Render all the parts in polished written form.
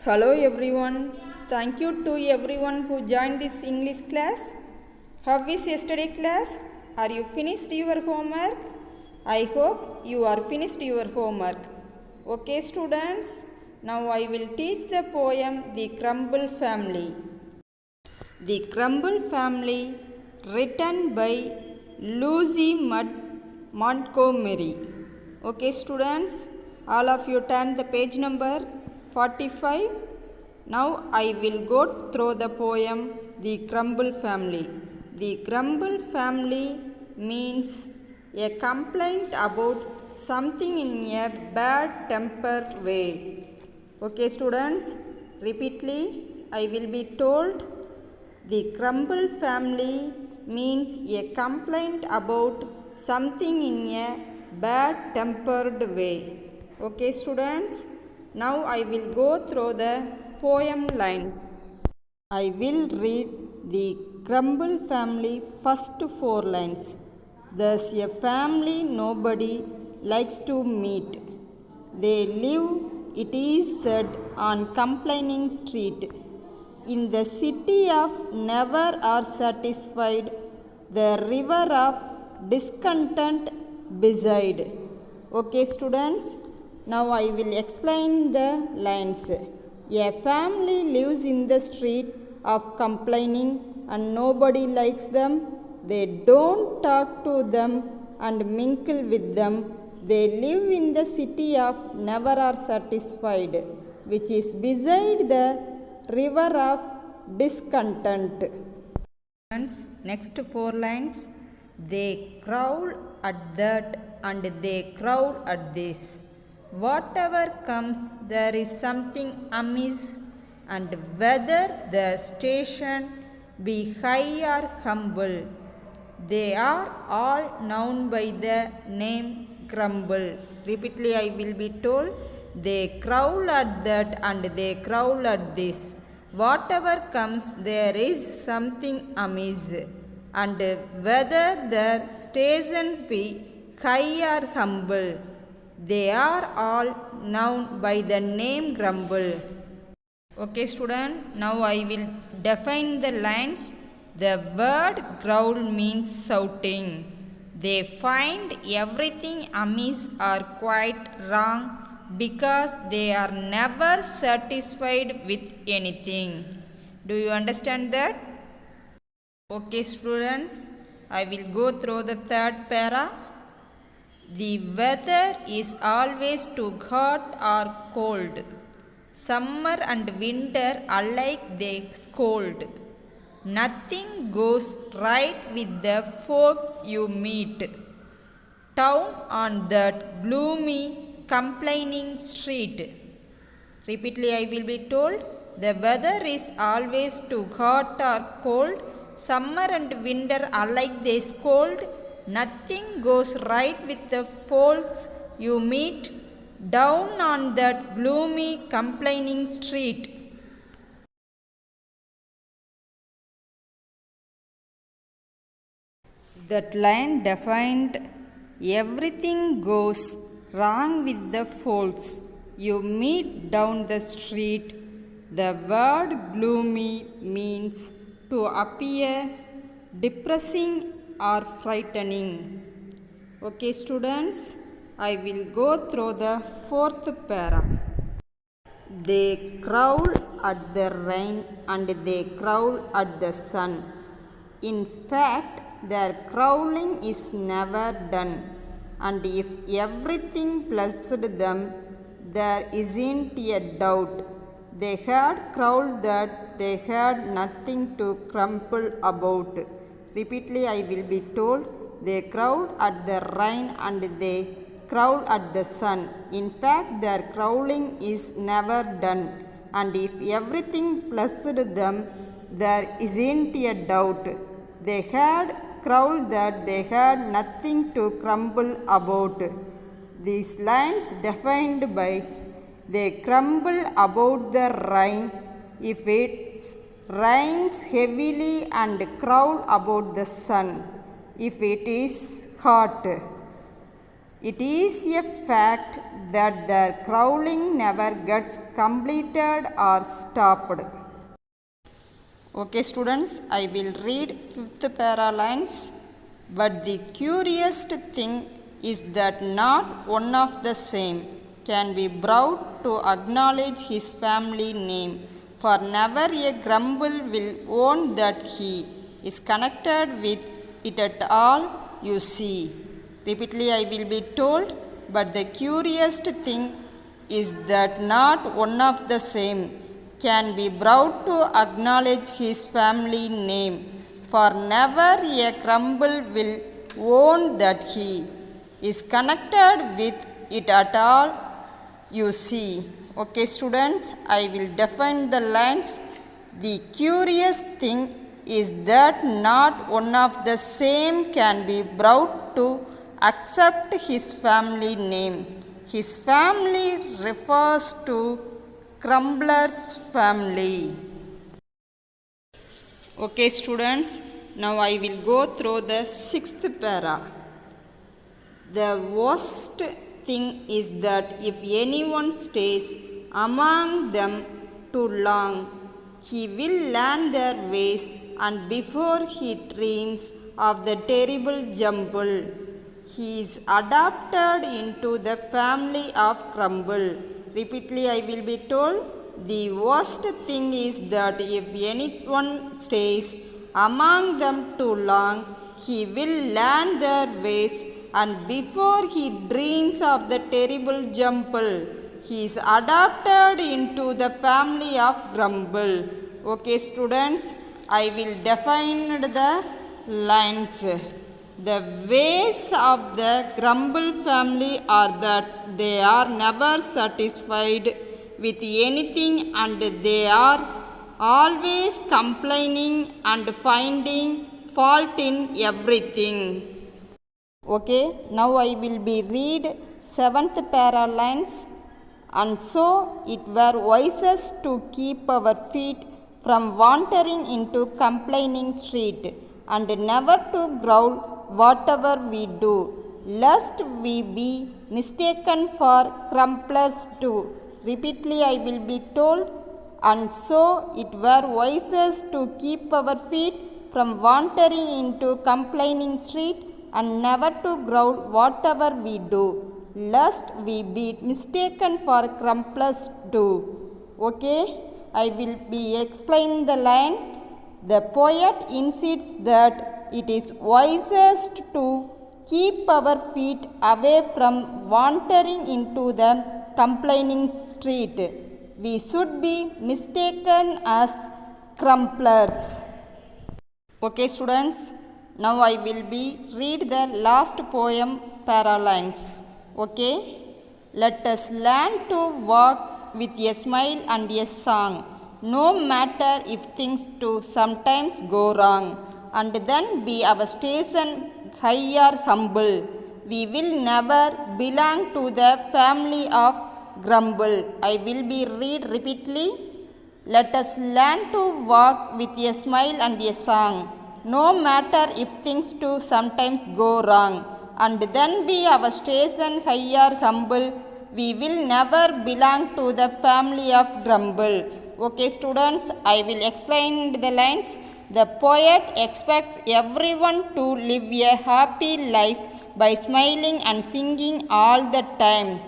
Hello everyone. Thank you to everyone who joined this English class. How is yesterday class? Are you finished your homework? I hope you are finished your homework. Okay students, now I will teach the poem The Crumble Family. The Crumble Family, written by Lucy Montgomery. Okay students, all of you turn the page number 45. Now I will go through the poem The Crumble Family. The Crumble Family means a complaint about something in a bad temper way. Okay students, repeatedly I will be told. The Crumble Family means a complaint about something in a bad tempered way. Okay students, now I will go through the poem lines. I will read the Crumble Family first 4 lines. There's a family nobody likes to meet. They live, it is said, on complaining street. In the city of never are satisfied, the river of discontent beside. Okay students, now I will explain the lines. A family lives in the street of complaining and nobody likes them. They don't talk to them and mingle with them. They live in the city of never are satisfied, which is beside the river of discontent. Next 4 lines. They growl at that and they growl at this. Whatever comes, there is something amiss, and whether the station be high or humble, they are all known by the name Grumble. Repeatedly I will be told. They growl at that and they growl at this. Whatever comes, there is something amiss, and whether the stations be high or humble, they are all known by the name Grumble. Okay student, now I will define the lines. The word growl means shouting. They find everything amiss or quite wrong because they are never satisfied with anything. Do you understand that? Okay students, I will go through the third para. The weather is always too hot or cold. Summer and winter alike they scold. Nothing goes right with the folks you meet. Down on that gloomy, complaining street. Repeatedly I will be told. The weather is always too hot or cold. Summer and winter alike they scold. Nothing goes right with the folks you meet. Down on that gloomy, complaining street. That line defined everything goes wrong with the folks you meet down the street. The word gloomy means to appear depressing or frightening. Okay students, I will go through the fourth para. They growl at the rain and they growl at the sun. In fact, their growling is never done, and if everything blessed them, there isn't a doubt. They had growled that they had nothing to grumble about. Repeatedly I will be told. They growled at the rain and they growl at the sun. In fact, their growling is never done, and if everything blessed them, there isn't a doubt. They had growled that they had nothing to grumble about. These lines defined by they grumble about the rain if it rains heavily and growl about the sun if it is hot. It is a fact that their crawling never gets completed or stopped. Okay students, I will read 5th para lines. But the curious thing is that not one of the same can be brought to acknowledge his family name, for never a grumble will own that he is connected with it at all, you see. Repeatedly I will be told, but the curious thing is that not one of the same can be brought to acknowledge his family name, for never a grumble will own that he is connected with it at all, you see. Okay students, I will define the lines. The curious thing is that not one of the same can be brought to accept his family name. His family refers to Crumbler's family. Okay students, now I will go through the 6th para. The worst thing is that if anyone stays among them too long, he will learn their ways, and before he dreams of the terrible jumble, he is adopted into the family of Crumble. Repeatedly I will be told, the worst thing is that if anyone stays among them too long, he will learn their ways, and before he dreams of the terrible jumble, he is adopted into the family of Grumble. Okay students, I will define the lines. The ways of the Grumble family are that they are never satisfied with anything, and they are always complaining and finding fault in everything. Okay, now I will be read 7th para lines. And so it were wisest to keep our feet from wandering into complaining street, and never to growl whatever we do, lest we be mistaken for crumblers too. Repeatedly I will be told, and so it were wisest to keep our feet from wandering into complaining street, and never to growl whatever we do, lest we be mistaken for crumblers too. Okay, I will be explaining the line. The poet insists that it is wisest to keep our feet away from wandering into the complaining street. We should be mistaken as crumblers. Okay students, now I will be read the last poem para lines. Okay, let us learn to walk with a smile and a song, no matter if things do sometimes go wrong, and then be our station high or humble. We will never belong to the family of Grumble. I will be read repeatedly. Let us learn to walk with a smile and a song, no matter if things do sometimes go wrong, and then be our station high or humble. We will never belong to the family of Grumble. Okay students, I will explain the lines. The poet expects everyone to live a happy life by smiling and singing all the time.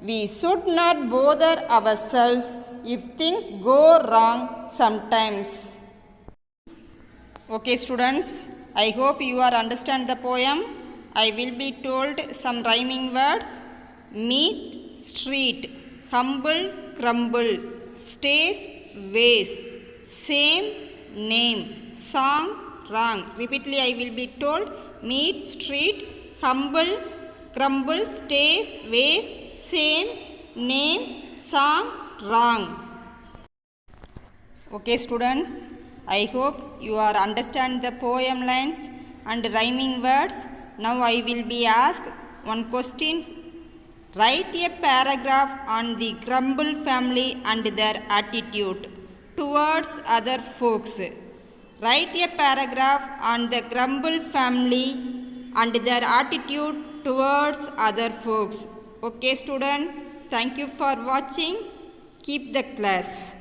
We should not bother ourselves if things go wrong sometimes. Okay students, I hope you are understand the poem. I will be told some rhyming words. Meet, street, humble, crumble, stays, ways, same, name, song, wrong. Repeatedly I will be told. Meet, street, humble, crumble, stays, ways, same, name, song, wrong. Okay students, I hope you are understand the poem lines and rhyming words. Now I will be asked one question. Write a paragraph on the Grumble family and their attitude towards other folks. Write a paragraph on the Grumble family and their attitude towards other folks. Okay student, thank you for watching. Keep the class.